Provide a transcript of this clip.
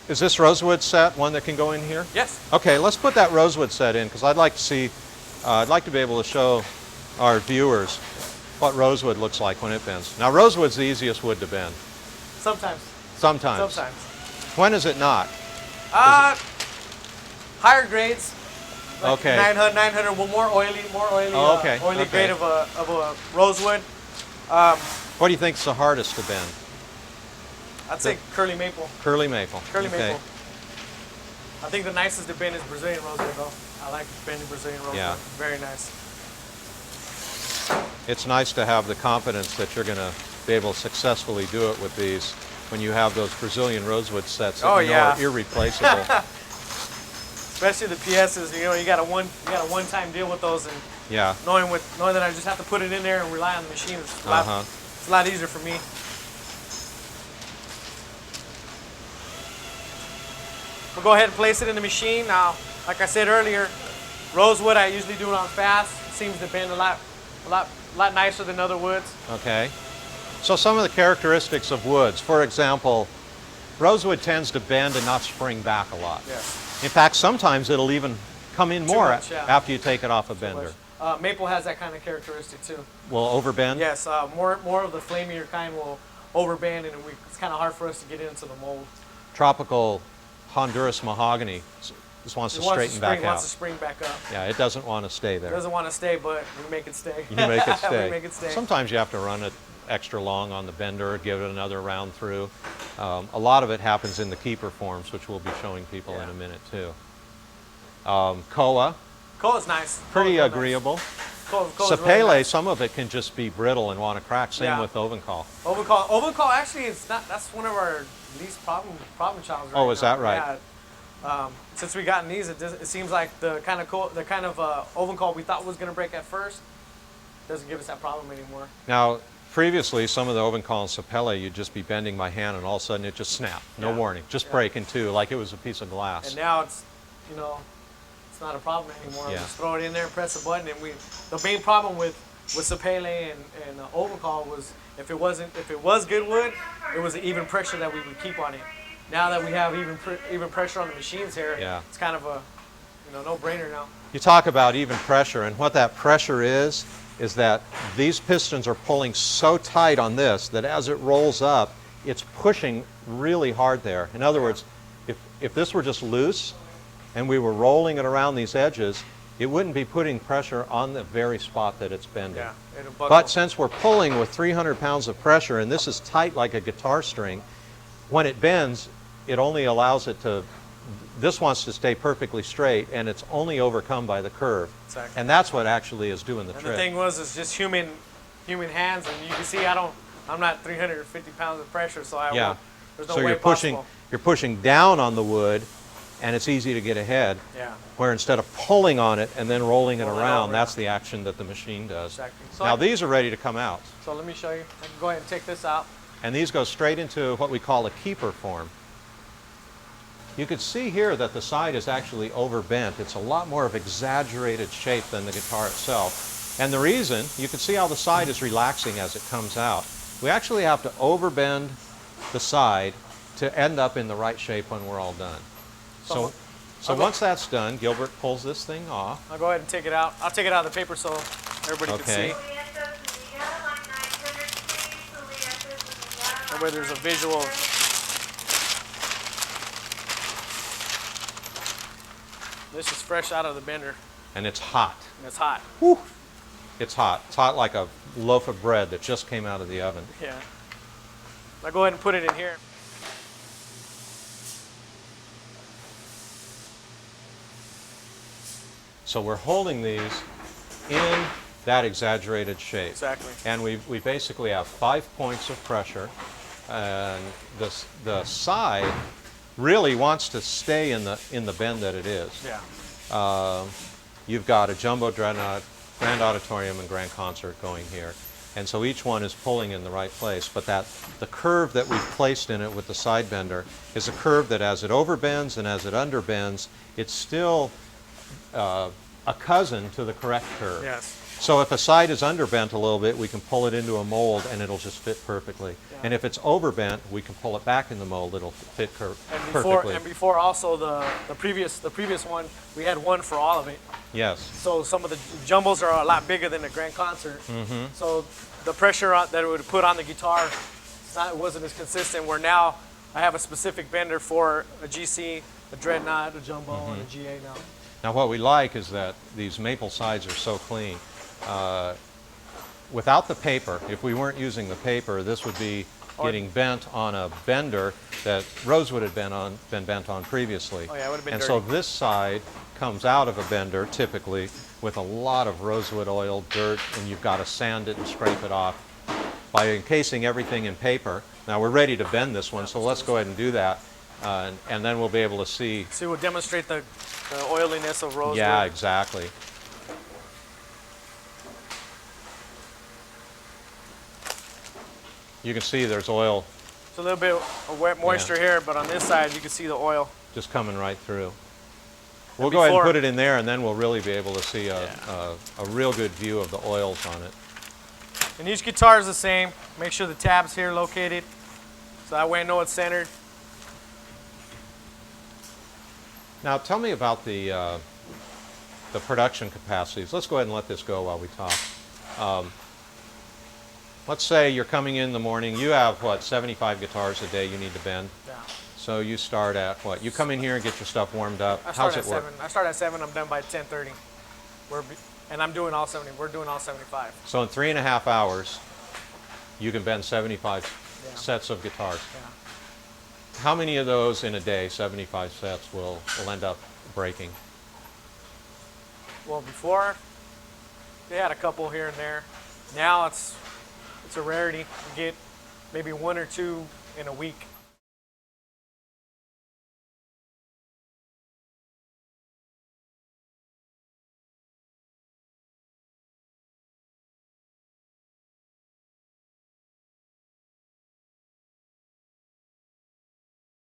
Is this rosewood set one that can go in here? Yes. Okay, let's put that rosewood set in because I'd like to see, I'd like to be able to show our viewers what rosewood looks like when it bends. Now rosewood's the easiest wood to bend. Sometimes. Sometimes. Sometimes. When is it not? Higher grades. Like Okay. 900, well, more oily, Oh, okay. oily Okay. grade of a rosewood. What do you think is the hardest to bend? I'd say curly maple. Curly maple. Curly Okay. maple. I think the nicest to bend is Brazilian rosewood, though. I like bending Brazilian rosewood. Yeah. Very nice. It's nice to have the confidence that you're going to be able to successfully do it with these when you have those Brazilian rosewood sets that you know are irreplaceable. Especially the PSs, you know, you got a one-time deal with those, and Yeah. knowing that I just have to put it in there and rely on the machine, it's a lot easier for me. We'll go ahead and place it in the machine. Now, like I said earlier, rosewood I usually do it on fast. It seems to bend a lot nicer than other woods. Okay. So some of the characteristics of woods, for example, rosewood tends to bend and not spring back a lot. Yes. In fact, sometimes it'll even come in more much, yeah. after you take it off a bender. Maple has that kind of characteristic too. Will overbend? Yes, more of the flamier kind will overbend, and it's kind of hard for us to get into the mold. Tropical Honduras mahogany just wants to straighten back out. Wants to spring back up. Yeah, it doesn't want to stay there. It doesn't want to stay, but we make it stay. You make it stay. We make it stay. Sometimes you have to run it extra long on the bender, give it another round through. A lot of it happens in the keeper forms, which we'll be showing people in a minute too. Koa. Koa's nice. Pretty agreeable. Koa's Sapele, really nice. some of it can just be brittle and want to crack. Same with Ovencall. Ovencall actually is not. That's one of our least problem childs. Oh, is that right? Yeah. Since we gotten these, it seems like the kind of Ovencall we thought was going to break at first doesn't give us that problem anymore. Now, previously, some of the Ovencall and Sapele, you'd just be bending by hand, and all of a sudden it just snapped. No warning, just break in two, like it was a piece of glass. And now it's, it's not a problem anymore. Yeah. Just throw it in there, press a button, and the main problem with Sapele and Ovencall was if it was good wood, it was an even pressure that we would keep on it. Now that we have even pressure on the machines here, it's kind of a no-brainer now. You talk about even pressure, and what that pressure is that these pistons are pulling so tight on this that as it rolls up, it's pushing really hard there. In other words, if this were just loose and we were rolling it around these edges, it wouldn't be putting pressure on the very spot that it's bending. Yeah, it'll buckle. But since we're pulling with 300 pounds of pressure and this is tight like a guitar string, when it bends, it only allows it to, this wants to stay perfectly straight, and it's only overcome by the curve. Exactly. And that's what actually is doing the trick. And the thing is just human hands, and you can see I'm not 350 pounds of pressure, so there's no way possible. You're pushing down on the wood, and it's easy to get ahead. Yeah. Where instead of pulling on it and then rolling it around, that's the action that the machine does. Exactly. So now these are ready to come out. So let me show you. I can go ahead and take this out. And these go straight into what we call a keeper form. You can see here that the side is actually overbent. It's a lot more of exaggerated shape than the guitar itself. And the reason, you can see how the side is relaxing as it comes out. We actually have to overbend the side to end up in the right shape when we're all done. So once that's done, Gilbert pulls this thing off. I'll go ahead and take it out. I'll take it out of the paper so everybody can see. That way there's a visual. This is fresh out of the bender. And it's hot. And it's hot. Whew. It's hot. It's hot like a loaf of bread that just came out of the oven. Yeah. I'll go ahead and put it in here. So we're holding these in that exaggerated shape. Exactly. And we basically have 5 points of pressure. And the side really wants to stay in the bend that it is. Yeah. You've got a jumbo dreadnought, grand auditorium, and grand concert going here. And so each one is pulling in the right place. But the curve that we've placed in it with the side bender is a curve that as it overbends and as it underbends, it's still a cousin to the correct curve. Yes. So if a side is underbent a little bit, we can pull it into a mold and it'll just fit perfectly. Yeah. And if it's overbent, we can pull it back in the mold, it'll fit perfectly. And before also the previous one, we had one for all of it. Yes. So some of the jumbos are a lot bigger than the Grand Concert. So the pressure that it would put on the guitar wasn't as consistent, where now I have a specific bender for a GC, a Dreadnought, a Jumbo, and a GA now. Now what we like is that these maple sides are so clean. Without the paper, if we weren't using the paper, this would be getting bent on a bender that rosewood had been bent on previously. Oh yeah, it would have been and dirty. so this side comes out of a bender typically with a lot of rosewood oil, dirt, and you've got to sand it and scrape it off by encasing everything in paper. Now we're ready to bend this one, so let's go ahead and do that, and then we'll be able to see. So we'll demonstrate the oiliness of rosewood. Yeah, exactly. You can see there's oil. It's a little bit of wet moisture here, but on this side you can see the oil. Just coming right through. We'll go ahead and put it in there, and then we'll really be able to see a real good view of the oils on it. And each guitar is the same. Make sure the tab's here located, so that way I know it's centered. Now tell me about the production capacities. Let's go ahead and let this go while we talk. Let's say you're coming in the morning. You have, what, 75 guitars a day you need to bend? Yeah. So you start at what? You come in here and get your stuff warmed up. How's it work? I start at 7. I'm done by 10:30. And I'm doing all 70. We're doing all 75. So in 3.5 hours, you can bend 75 sets of guitars. Yeah. How many of those in a day, 75 sets, will end up breaking? Well, before, they had a couple here and there. Now it's a rarity. You get maybe 1 or 2 in a week.